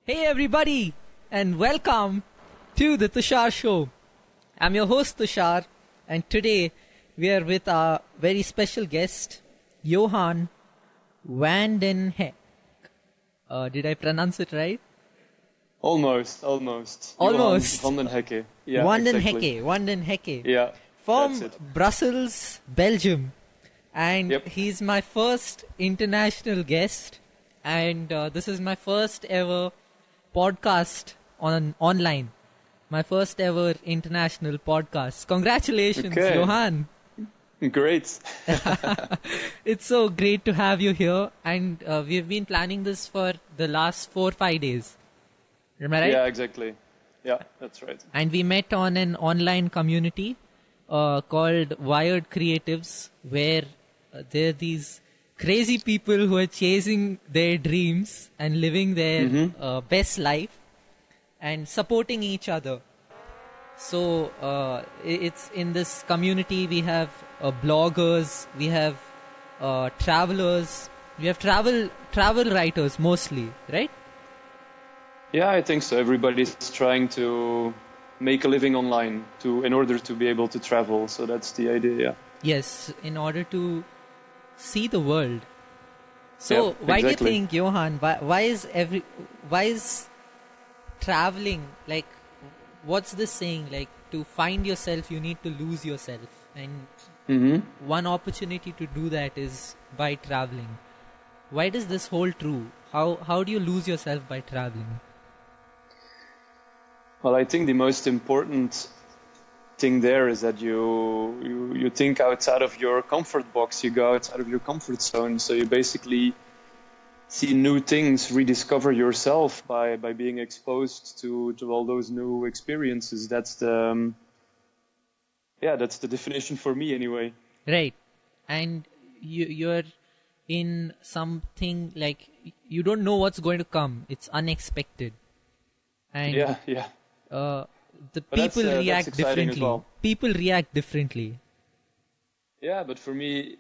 Hey everybody, and welcome to the Tushar Show. I'm your host Tushar, and today we are with our very special guest, Johan van Did I pronounce it right? Almost. Almost. Johan van den Hekke. Yeah, Van den Hekke. Yeah, From Brussels, Belgium. And he's my first international guest. And this is my first ever podcast online. My first ever international podcast. Congratulations, Johan. Great. It's so great to have you here. And we've been planning this for the last 4-5 days. Am I right? Yeah, exactly. Yeah, that's right. And we met on an online community called Wired Creatives, where there are these crazy people who are chasing their dreams and living their best life and supporting each other. So it's in this community we have bloggers, we have travelers, we have travel writers mostly, right? Yeah, I think so. Everybody's trying to make a living online in order to be able to travel. So that's the idea. Yeah. Yes, in order to see the world. So why do you think, Johan, why is traveling, like, what's this saying, like, to find yourself you need to lose yourself, and one opportunity to do that is by traveling. Why does this hold true? How do you lose yourself by traveling? Well, I think the most important thing there is that you think outside of your comfort box, you go outside of your comfort zone, so you basically see new things, rediscover yourself by being exposed to all those new experiences. That's the definition for me anyway. Right. And you're in something like you don't know what's going to come. It's unexpected. And the people react differently. Well. People react differently. Yeah, but for me,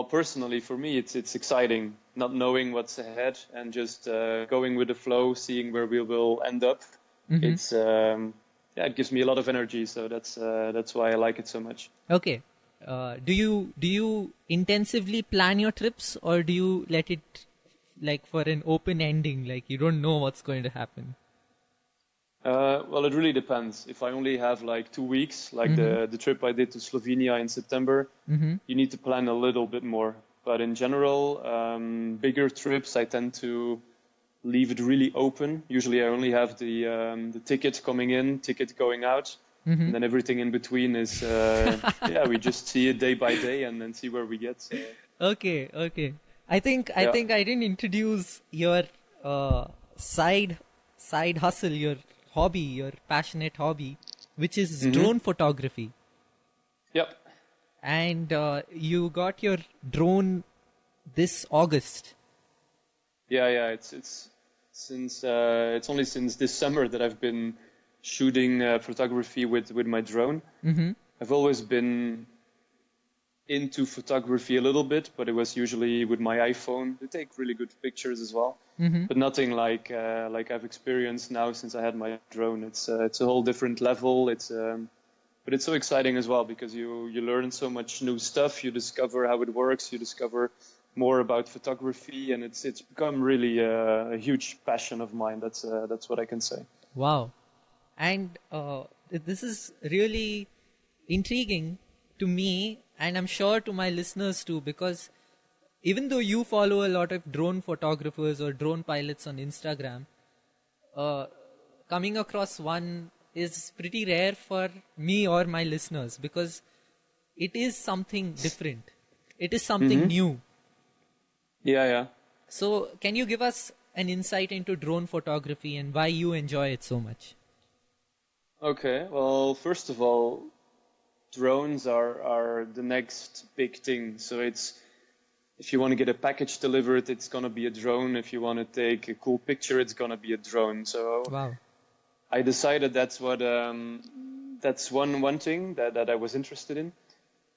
personally, for me, it's exciting, not knowing what's ahead and just going with the flow, seeing where we will end up. It's it gives me a lot of energy, so that's why I like it so much. Okay, do you intensively plan your trips, or do you let it like for an open ending, like you don't know what's going to happen? Well, it really depends. If I only have like 2 weeks, like the trip I did to Slovenia in September, you need to plan a little bit more. But in general, bigger trips, I tend to leave it really open. Usually I only have the ticket coming in, ticket going out, and then everything in between is, we just see it day by day and then see where we get. So. Okay. I think I didn't introduce your side hustle, your hobby, your passionate hobby, which is drone photography. Yep. And you got your drone this August. Yeah. It's only since this summer that I've been shooting photography with my drone. I've always been into photography a little bit, but it was usually with my iPhone. They take really good pictures as well, but nothing like I've experienced now since I had my drone. It's a whole different level. But it's so exciting as well because you learn so much new stuff. You discover how it works. You discover more about photography, and it's become really a huge passion of mine. That's what I can say. Wow, and this is really intriguing to me. And I'm sure to my listeners too, because even though you follow a lot of drone photographers or drone pilots on Instagram, coming across one is pretty rare for me or my listeners because it is something different. It is something new. Yeah. So can you give us an insight into drone photography and why you enjoy it so much? Okay, well, first of all, drones are the next big thing. So if you want to get a package delivered, it's going to be a drone. If you want to take a cool picture, it's going to be a drone. So wow. I decided that's one thing that I was interested in.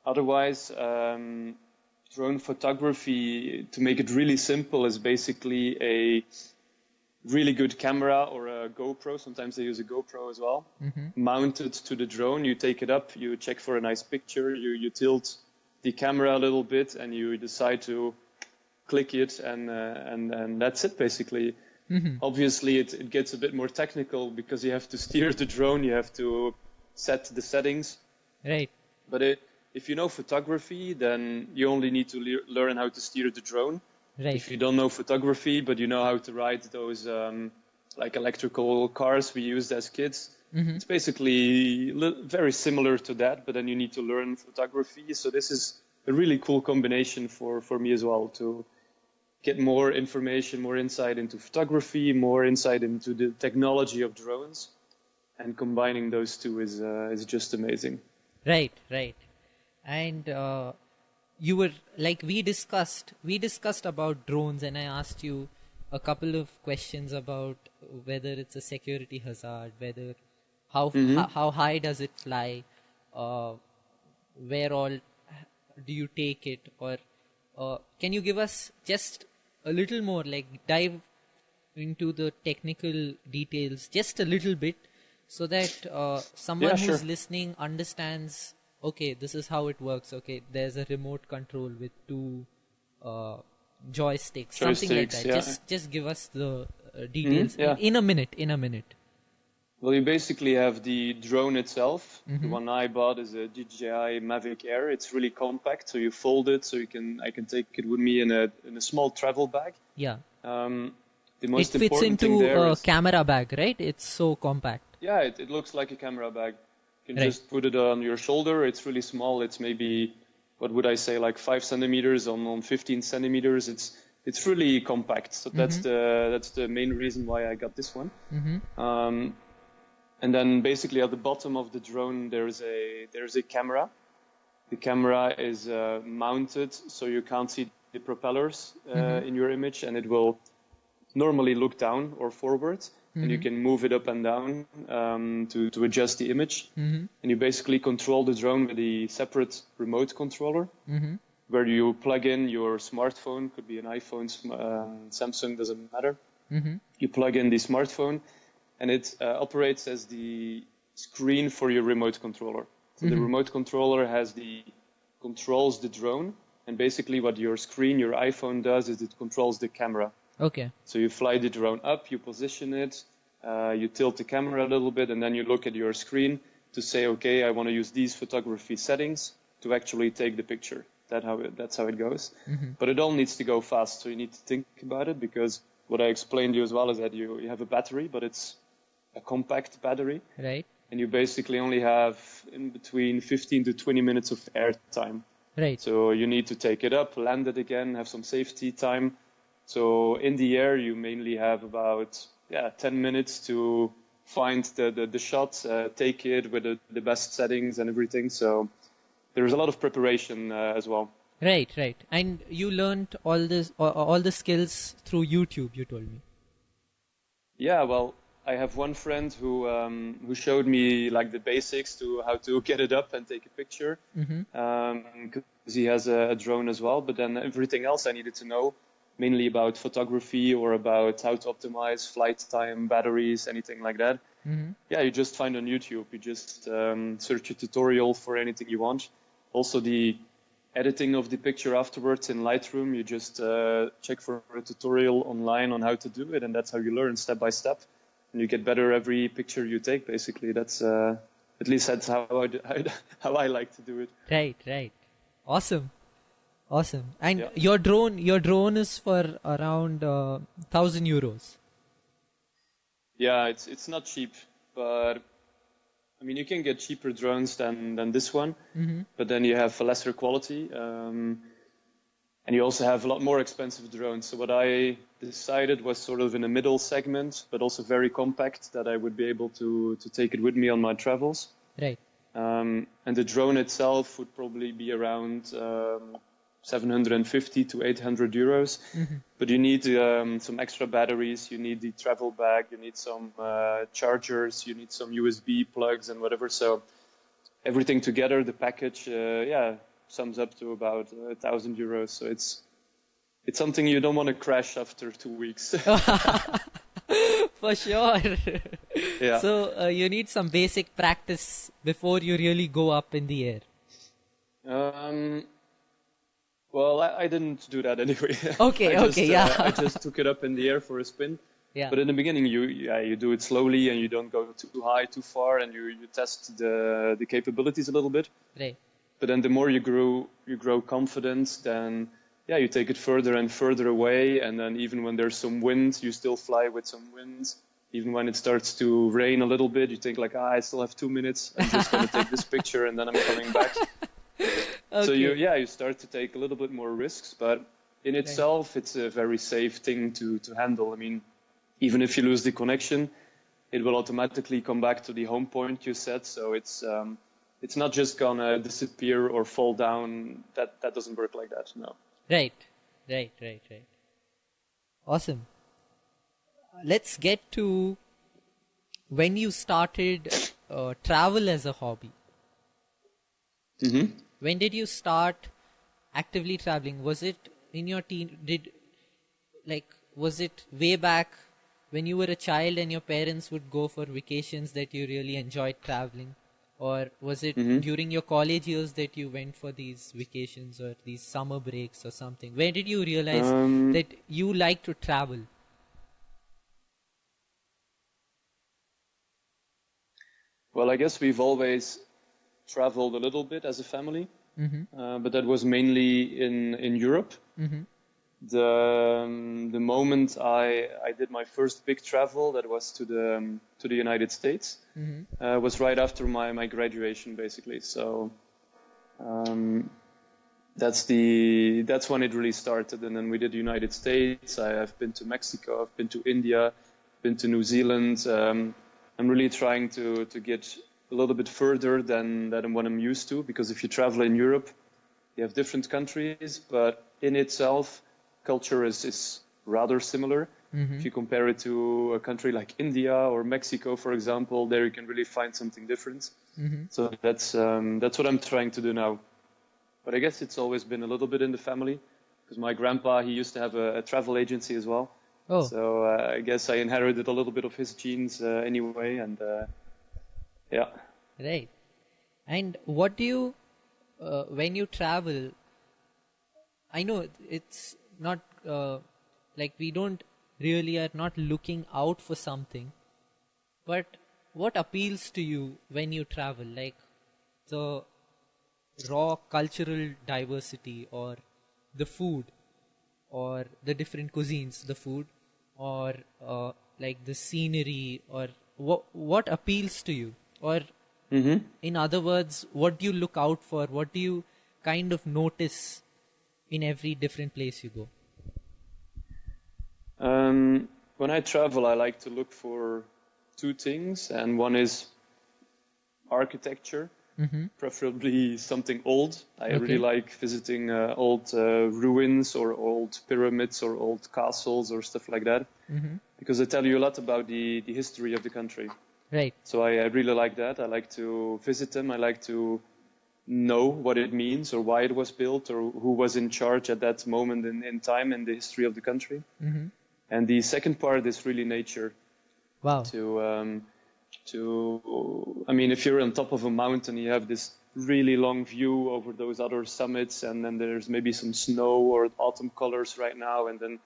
Otherwise, drone photography, to make it really simple, is basically really good camera or a GoPro. Sometimes they use a GoPro as well. Mounted to the drone, you take it up, you check for a nice picture, you tilt the camera a little bit, and you decide to click it, and that's it basically. Obviously, it gets a bit more technical because you have to steer the drone, you have to set the settings. Right. But if you know photography, then you only need to learn how to steer the drone. Right. If you don't know photography, but you know how to ride those like electrical cars we used as kids, it's basically very similar to that, but then you need to learn photography. So this is a really cool combination for me as well, to get more information, more insight into photography, more insight into the technology of drones, and combining those two is just amazing. Right. And you were like, we discussed about drones, and I asked you a couple of questions about whether it's a security hazard, whether how high does it fly, where all do you take it, or can you give us just a little more, like dive into the technical details just a little bit, so that someone who's listening understands, okay, this is how it works. Okay, there's a remote control with two joysticks, something like that. Yeah. Just give us the details in a minute. Well, you basically have the drone itself. The one I bought is a DJI Mavic Air. It's really compact, so you fold it, so I can take it with me in a small travel bag. Yeah. The most it fits important into thing there a is, camera bag, right? It's so compact. Yeah, it looks like a camera bag. You can just put it on your shoulder. It's really small. It's maybe, what would I say, like 5 centimeters on 15 centimeters. It's really compact. So that's the main reason why I got this one. And then basically at the bottom of the drone there's a camera. The camera is mounted, so you can't see the propellers in your image, and it will normally look down or forward. And you can move it up and down to adjust the image. And you basically control the drone with a separate remote controller, where you plug in your smartphone, could be an iPhone, Samsung, doesn't matter. You plug in the smartphone, and it operates as the screen for your remote controller. So the remote controller controls the drone, and basically what your iPhone does is it controls the camera. Okay. So you fly the drone up, you position it, you tilt the camera a little bit, and then you look at your screen to say, okay, I want to use these photography settings to actually take the picture. That's how it goes. But it all needs to go fast, so you need to think about it, because what I explained to you as well is that you have a battery, but it's a compact battery. Right. And you basically only have in between 15 to 20 minutes of air time. Right. So you need to take it up, land it again, have some safety time. So in the air, you mainly have about 10 minutes to find the shot, take it with the best settings and everything. So there's a lot of preparation as well. Right. And you learned all the skills through YouTube, you told me. Yeah, well, I have one friend who showed me like the basics to how to get it up and take a picture. Because he has a drone as well. But then everything else I needed to know, mainly about photography or about how to optimize flight time, batteries, anything like that. You just find on YouTube. You just search a tutorial for anything you want. Also the editing of the picture afterwards in Lightroom, you just check for a tutorial online on how to do it, and that's how you learn step by step. And you get better every picture you take, basically. That's at least that's how I like to do it. Right. Awesome. And your drone is for around 1,000 euros. Yeah, it's not cheap, but I mean, you can get cheaper drones than this one, but then you have a lesser quality, and you also have a lot more expensive drones. So what I decided was sort of in a middle segment, but also very compact, that I would be able to take it with me on my travels. Right. And the drone itself would probably be around 750 to 800 euros. But you need some extra batteries, you need the travel bag, you need some chargers, you need some USB plugs and whatever. So everything together, the package, sums up to about 1,000 euros. So it's something you don't want to crash after 2 weeks. For sure. Yeah. So you need some basic practice before you really go up in the air. Well, I didn't do that anyway. Okay, I just took it up in the air for a spin. Yeah. But in the beginning, you do it slowly and you don't go too high, too far, and you test the capabilities a little bit. Right. But then the more you grow confident, then you take it further and further away, and then even when there's some wind, you still fly with some wind. Even when it starts to rain a little bit, you think like, I still have 2 minutes. I'm just going to take this picture and then I'm coming back. Okay. So you start to take a little bit more risks, but in itself, it's a very safe thing to handle. I mean, even if you lose the connection, it will automatically come back to the home point you set. So it's not just gonna disappear or fall down. That doesn't work like that. No. Right. Awesome. Let's get to when you started travel as a hobby. Mm-hmm. When did you start actively traveling? Was it in your was it way back when you were a child and your parents would go for vacations that you really enjoyed traveling? Or was it during your college years that you went for these vacations or these summer breaks or something? Where did you realize that you like to travel? Well, I guess we've always traveled a little bit as a family, but that was mainly in Europe. Mm-hmm. The moment I did my first big travel, that was to the United States, was right after my graduation, basically. So that's when it really started. And then we did the United States. I've been to Mexico. I've been to India. Been to New Zealand. I'm really trying to get a little bit further than what I'm used to, because if you travel in Europe, you have different countries, but in itself, culture is rather similar. If you compare it to a country like India or Mexico, for example, there you can really find something different. So that's what I'm trying to do now. But I guess it's always been a little bit in the family, because my grandpa, he used to have a travel agency as well. Oh. So I guess I inherited a little bit of his genes anyway, and yeah. Right. And what do you, when you travel, I know it's not like we don't really are not looking out for something, but what appeals to you when you travel? Like the raw cultural diversity, or the food, or the different cuisines, the food, or like the scenery, or what appeals to you? Or in other words, what do you look out for? What do you kind of notice in every different place you go? When I travel, I like to look for two things, and one is architecture, preferably something old. I really like visiting old ruins or old pyramids or old castles or stuff like that, because they tell you a lot about the history of the country. Right. So I really like that. I like to visit them. I like to know what it means, or why it was built, or who was in charge at that moment in time in the history of the country. And the second part is really nature. Wow. I mean, if you're on top of a mountain, you have this really long view over those other summits, and then there's maybe some snow or autumn colors right now, and then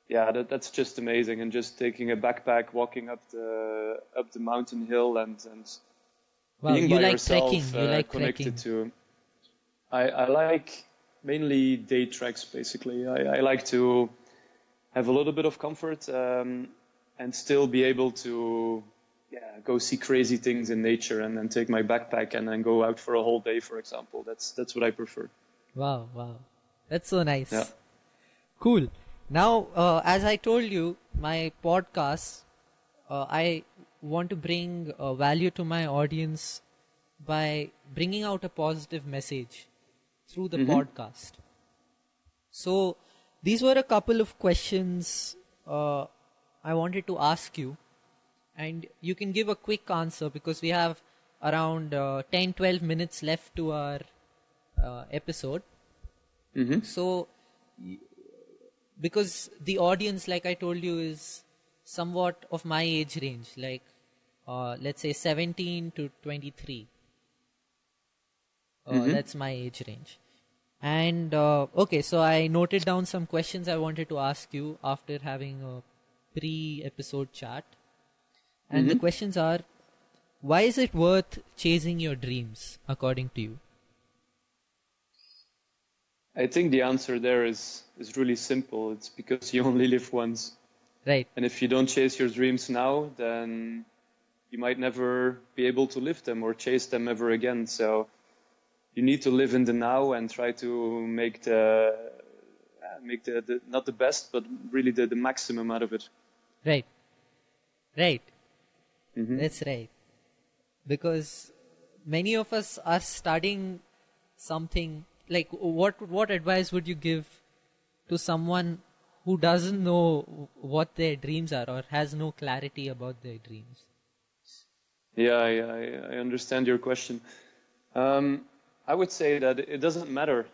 that's just amazing. And just taking a backpack, walking up the mountain hill, and being by yourself, connected to. I like mainly day treks, basically. I like to have a little bit of comfort and still be able to go see crazy things in nature, and then take my backpack and then go out for a whole day, for example. That's what I prefer. Wow. That's so nice. Yeah. Cool. Now, as I told you, my podcast, I want to bring value to my audience by bringing out a positive message through the podcast. So, these were a couple of questions I wanted to ask you, and you can give a quick answer because we have around 10-12 minutes left to our episode. So, because the audience, like I told you, is somewhat of my age range, like let's say 17 to 23. That's my age range. And okay, so I noted down some questions I wanted to ask you after having a pre-episode chat. And the questions are, why is it worth chasing your dreams, according to you? I think the answer there is really simple. It's because you only live once. Right. And if you don't chase your dreams now, then you might never be able to live them or chase them ever again. So you need to live in the now and try to make the not the best, but really the maximum out of it. Right. That's right. Because many of us are studying something. Like, what advice would you give to someone who doesn't know what their dreams are or has no clarity about their dreams? Yeah, I understand your question. I would say that it doesn't matter.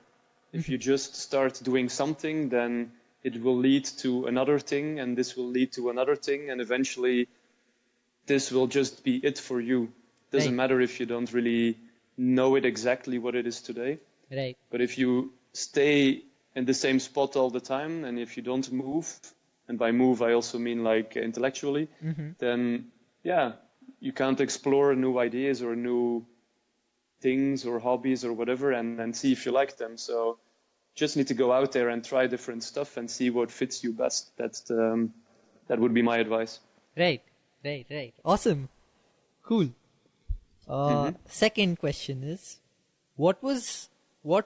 If you just start doing something, then it will lead to another thing, and this will lead to another thing, and eventually this will just be it for you. Doesn't matter if you don't really know it exactly what it is today. Right. But if you stay in the same spot all the time, and if you don't move, and by move I also mean like intellectually, then yeah, you can't explore new ideas or new things or hobbies or whatever and see if you like them. So just need to go out there and try different stuff and see what fits you best. That would be my advice. Right. Awesome. Cool. Second question is, what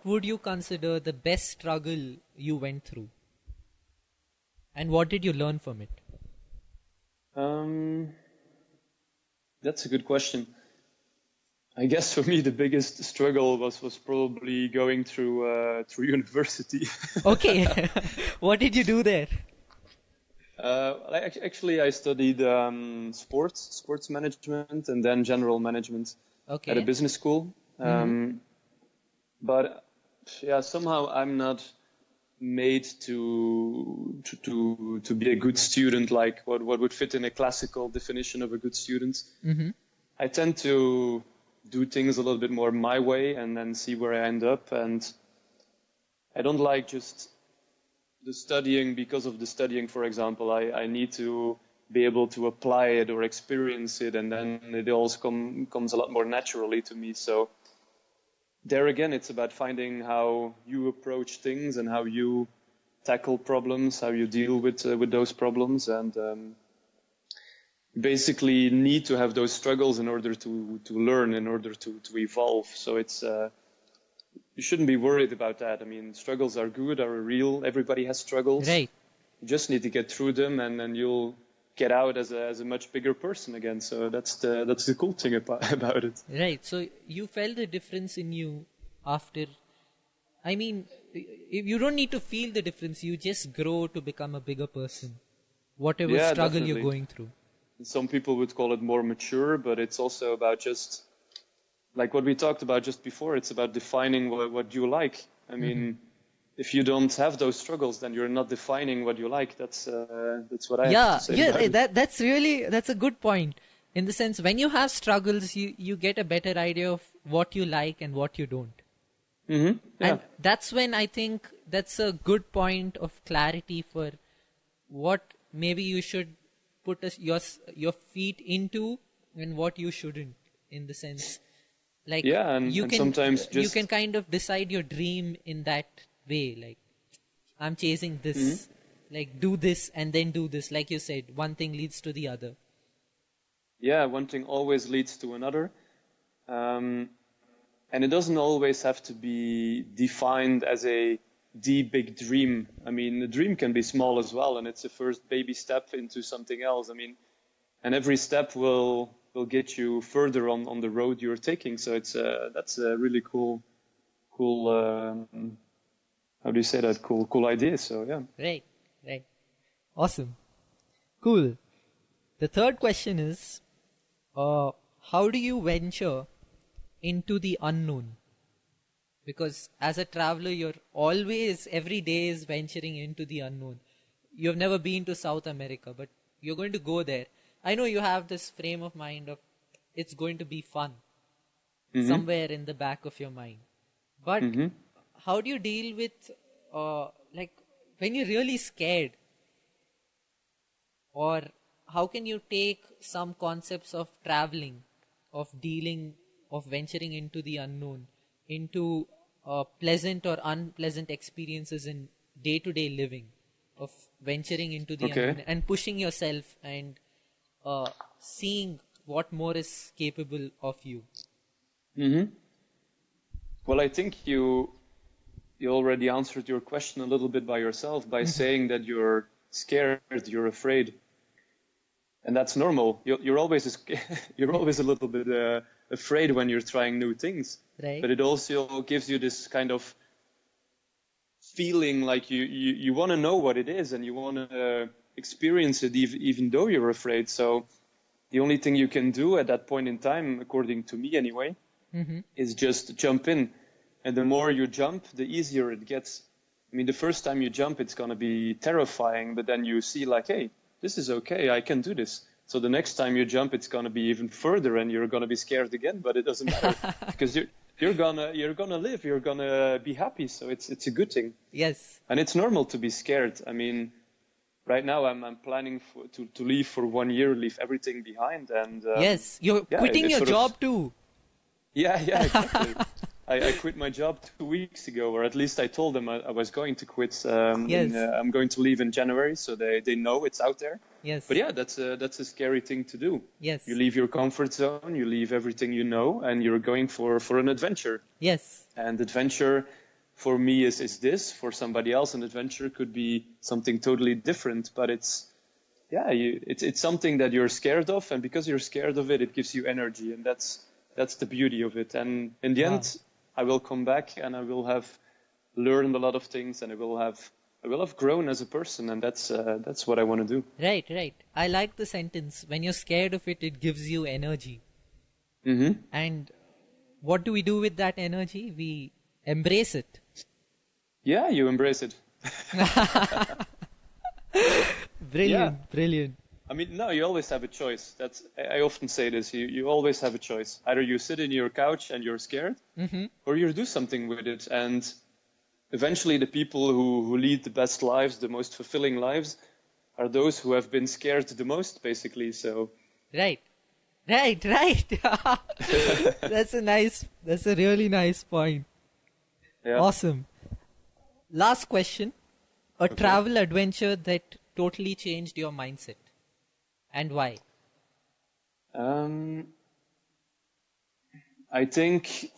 would you consider the best struggle you went through? And what did you learn from it? That's a good question. I guess for me the biggest struggle was probably going through university. Okay. What did you do there? Actually, I studied sports management and then general management at a business school. But yeah, somehow I'm not made to be a good student, like what would fit in a classical definition of a good student. I tend to do things a little bit more my way and then see where I end up. And I don't like just the studying because of the studying, for example. I need to be able to apply it or experience it, and then it all comes a lot more naturally to me. So there again, it's about finding how you approach things and how you tackle problems, how you deal with those problems, and basically need to have those struggles in order to learn, in order to evolve. So it's you shouldn't be worried about that. I mean, struggles are good, are real. Everybody has struggles. Right. You just need to get through them, and then you'll get out as a much bigger person again. So that's the cool thing about it. Right. So you felt the difference in you after. I mean, you don't need to feel the difference. You just grow to become a bigger person, whatever struggle definitely. you're going through. Some people would call it more mature, but it's also about just like what we talked about just before. It's about defining what you like. I mean, if you don't have those struggles, then you're not defining what you like. That's what I have to say. Yeah, that's a good point. In the sense, when you have struggles, you get a better idea of what you like and what you don't. Yeah. And that's when I think that's a good point of clarity for what maybe you should put your feet into and what you shouldn't, in the sense, like sometimes you can kind of decide your dream in that way, like I'm chasing this, like do this and then do this, like you said, one thing leads to the other. Yeah, one thing always leads to another, and it doesn't always have to be defined as the big dream. I mean, the dream can be small as well, and it's a first baby step into something else. I mean, and every step will get you further on the road you're taking. So that's a really cool how do you say that? Cool idea. So yeah. Right. Awesome. Cool. The third question is, how do you venture into the unknown? Because as a traveler, you're always, every day is venturing into the unknown. You've never been to South America, but you're going to go there. I know you have this frame of mind of it's going to be fun somewhere in the back of your mind. But how do you deal with like when you're really scared? Or how can you take some concepts of traveling, of dealing, of venturing into the unknown, into pleasant or unpleasant experiences in day-to-day living, of venturing into the unknown and pushing yourself and seeing what more is capable of you? Well, I think you already answered your question a little bit by yourself by saying that you're scared, you're afraid, and that's normal. You're always a little bit afraid when you're trying new things, right? But it also gives you this kind of feeling like you want to know what it is and you want to experience it even though you're afraid. So the only thing you can do at that point in time, according to me anyway, is just jump in. And the more you jump, the easier it gets. I mean, the first time you jump, it's going to be terrifying, but then you see like, hey, this is okay, I can do this. So the next time you jump, it's going to be even further and you're going to be scared again, but it doesn't matter because you're gonna live, you're gonna be happy. So it's a good thing. Yes. And it's normal to be scared. I mean, right now I'm planning to leave for 1 year, leave everything behind. And yes, you're quitting your job too. Yeah, exactly. I quit my job 2 weeks ago, or at least I told them I was going to quit. Yes. I'm going to leave in January, so they know it's out there. Yes. But yeah, that's a scary thing to do. Yes. You leave your comfort zone, you leave everything you know, and you're going for an adventure. Yes. And adventure for me is this. For somebody else, an adventure could be something totally different. But it's something that you're scared of, and because you're scared of it, it gives you energy, and that's the beauty of it. And in the end, I will come back and I will have learned a lot of things, and I will have grown as a person, and that's what I want to do. Right. I like the sentence. When you're scared of it, it gives you energy. And what do we do with that energy? We embrace it. Yeah, you embrace it. Brilliant. I mean, no, you always have a choice. I often say this. You always have a choice. Either you sit in your couch and you're scared, or you do something with it. And eventually the people who lead the best lives, the most fulfilling lives, are those who have been scared the most, basically. So Right. That's a really nice point. Yeah. Awesome. Last question. A travel adventure that totally changed your mindset. And why? I think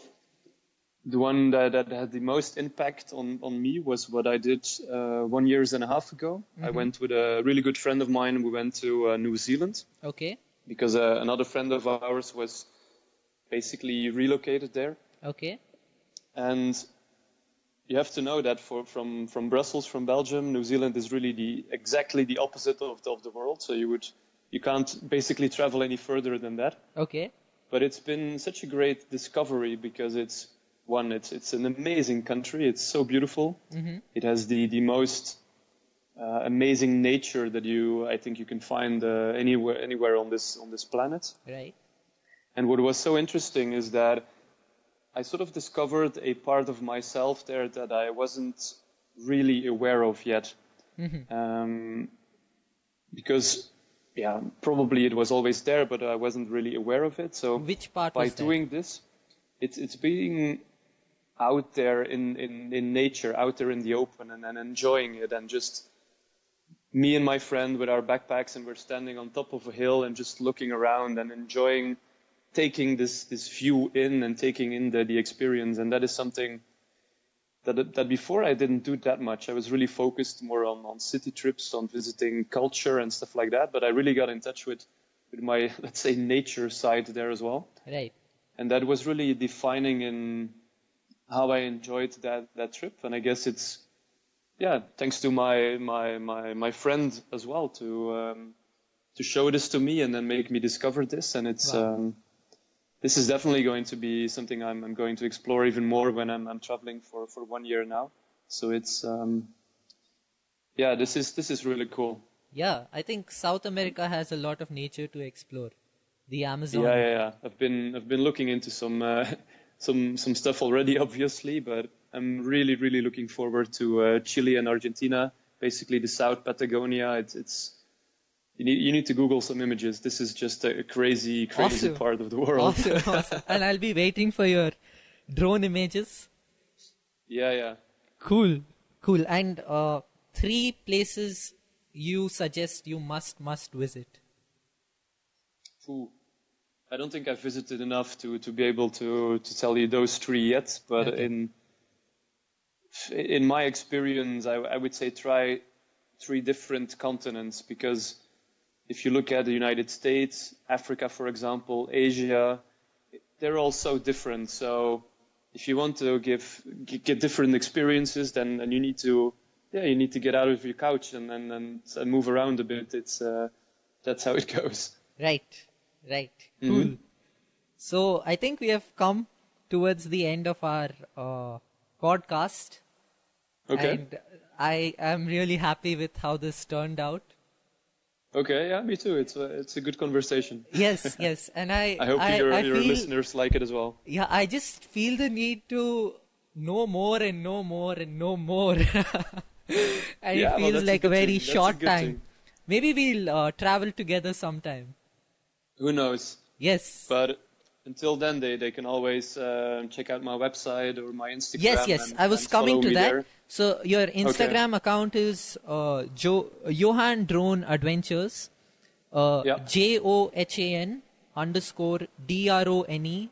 the one that had the most impact on me was what I did 1.5 years ago. I went with a really good friend of mine. We went to New Zealand. Okay. Because another friend of ours was basically relocated there. Okay. And you have to know that from Brussels, from Belgium, New Zealand is really exactly the opposite of the world. So you can't basically travel any further than that. Okay. But it's been such a great discovery because it's an amazing country. It's so beautiful. It has the most amazing nature that I think you can find anywhere on this planet. Right. And what was so interesting is that I sort of discovered a part of myself there that I wasn't really aware of yet. Because probably it was always there, but I wasn't really aware of it. So which part by was that? doing this, it's being out there in nature, out there in the open, and enjoying it. And just me and my friend with our backpacks, and we're standing on top of a hill and just looking around and enjoying taking this view in and taking in the experience. And that is something that before I didn't do that much. I was really focused more on city trips, on visiting culture and stuff like that. But I really got in touch with my, let's say, nature side there as well. Right. And that was really defining in how I enjoyed that trip. And I guess it's, thanks to my friend as well to show this to me and then make me discover this. And it's this is definitely going to be something I'm going to explore even more when I'm traveling for 1 year now. So it's this is really cool. Yeah, I think South America has a lot of nature to explore. The Amazon. Yeah. I've been looking into some some stuff already, obviously, but I'm really looking forward to Chile and Argentina. Basically, the South Patagonia. It's you need to Google some images. This is just a crazy Awesome. part of the world. Awesome. And I'll be waiting for your drone images. Yeah. Cool. And 3 places you suggest you must visit. Ooh. I don't think I've visited enough to be able to tell you those 3 yet, but Okay. in my experience, I would say try 3 different continents, because if you look at the United States, Africa, for example, Asia, they're all so different. So if you want to get different experiences, then you need to get out of your couch and move around a bit. That's how it goes. Right. Cool. So I think we have come towards the end of our podcast. Okay. And I am really happy with how this turned out. Okay, yeah, me too. It's a good conversation. Yes. And I hope your feel, listeners like it as well. Yeah, I just feel the need to know more and know more and know more. And Yeah, it well, feels that's a like a good very thing. That's a short good time. thing. Maybe we'll travel together sometime. Who knows? Yes. But until then, they can always check out my website or my Instagram. Yes. And, I was and coming follow to me that. there. So your Instagram account is Johan Drone Adventures. Yeah. JOHAN _DRONE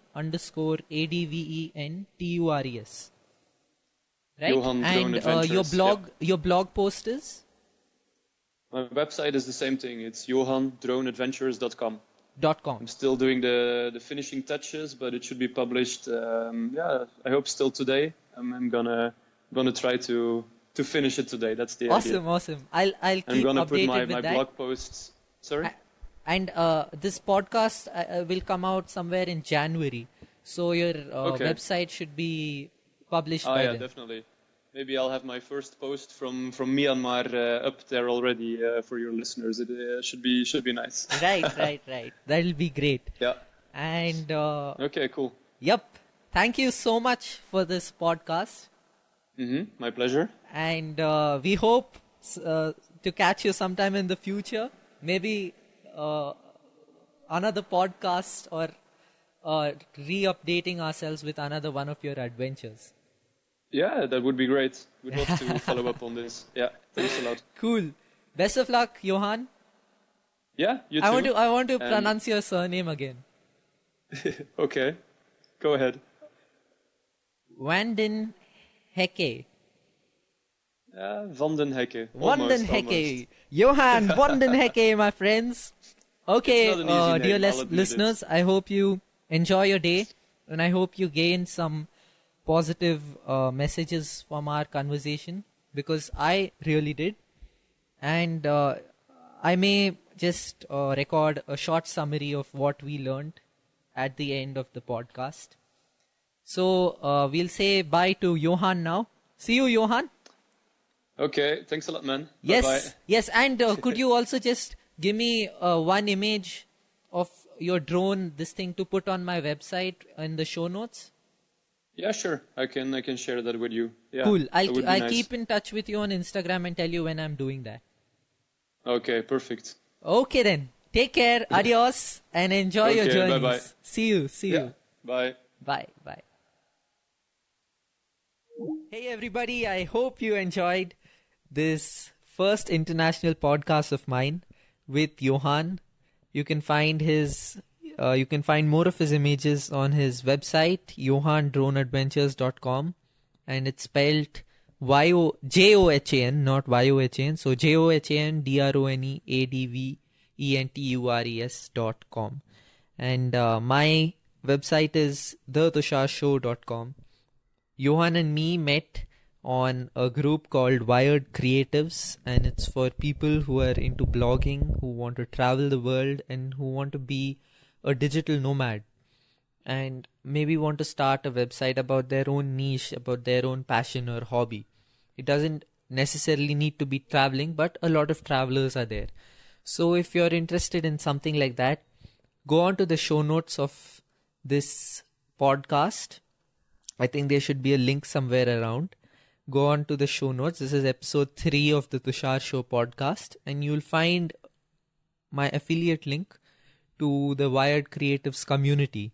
_ADVENTURES. Right? Johan Drone And Adventures, your blog post is My website is the same thing. It's johandroneadventures.com. .com. I'm still doing the finishing touches, but it should be published. I hope still today. I'm gonna try to finish it today. That's the idea. Awesome. I'll keep I'm gonna put updated my with that. blog posts. Sorry. And this podcast will come out somewhere in January. So your website should be published by then. Definitely. Maybe I'll have my first post from Myanmar up there already for your listeners. It should be nice. Right. That'll be great. Yeah. And Okay, cool. yep. Thank you so much for this podcast. My pleasure. And we hope to catch you sometime in the future. Maybe another podcast or re-updating ourselves with another one of your adventures. Yeah, that would be great. We'd love to follow up on this. Yeah, thanks a lot. Cool. Best of luck, Johan. Yeah, you too. I want to pronounce your surname again. Okay, go ahead. Vanden Hecke. Van den Hecke. Vanden Hecke. Johan Vanden Hecke, my friends. Okay, It's not an easy dear name, I'll admit listeners, I hope you enjoy your day and I hope you gain some positive messages from our conversation, because I really did. And I may just record a short summary of what we learned at the end of the podcast. So we'll say bye to Johan now. See you, Johan. Okay, thanks a lot, man. Yes, Bye-bye. yes. And could you also just give me one image of your drone, this thing, to put on my website in the show notes? Yeah, sure. I can share that with you. Yeah, Cool. that I'll would be nice. keep in touch with you on Instagram and tell you when I'm doing that. Okay, perfect. Okay then. Take care. Adios. And enjoy your Okay, journeys. bye-bye. See you. Yeah. Bye. Bye. Hey everybody. I hope you enjoyed this first international podcast of mine with Johan. You can find more of his images on his website, johandroneadventures.com, and it's spelled Johan, not YOHAN. So JOHANDRONEADVENTURES.com. And my website is thetusharshow.com. Johan and me met on a group called Wired Creatives, and it's for people who are into blogging, who want to travel the world, and who want to be a digital nomad, and maybe want to start a website about their own niche, about their own passion or hobby. It doesn't necessarily need to be traveling, but a lot of travelers are there. So if you're interested in something like that, go on to the show notes of this podcast. I think there should be a link somewhere around. Go on to the show notes. This is episode 3 of the Tushar Show podcast, and you'll find my affiliate link to the Wired Creatives community.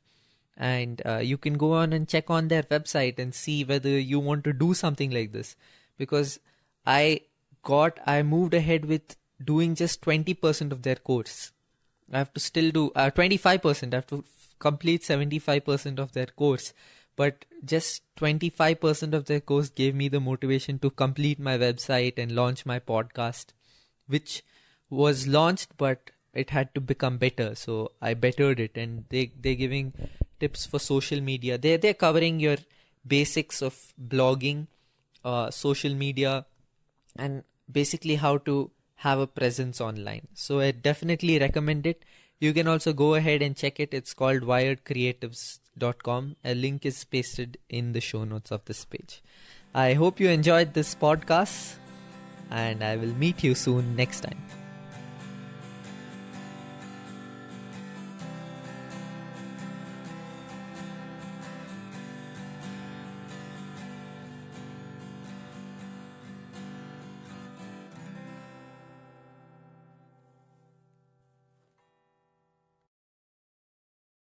And you can go on and check on their website and see whether you want to do something like this. Because I moved ahead with doing just 20% of their course. I have to still do 25%. I have to complete 75% of their course. But just 25% of their course gave me the motivation to complete my website and launch my podcast, which was launched, but it had to become better. So I bettered it, and they're giving tips for social media. They're covering your basics of blogging, social media, and basically how to have a presence online. So I definitely recommend it. You can also go ahead and check it. It's called wiredcreatives.com. A link is pasted in the show notes of this page. I hope you enjoyed this podcast, and I will meet you soon next time.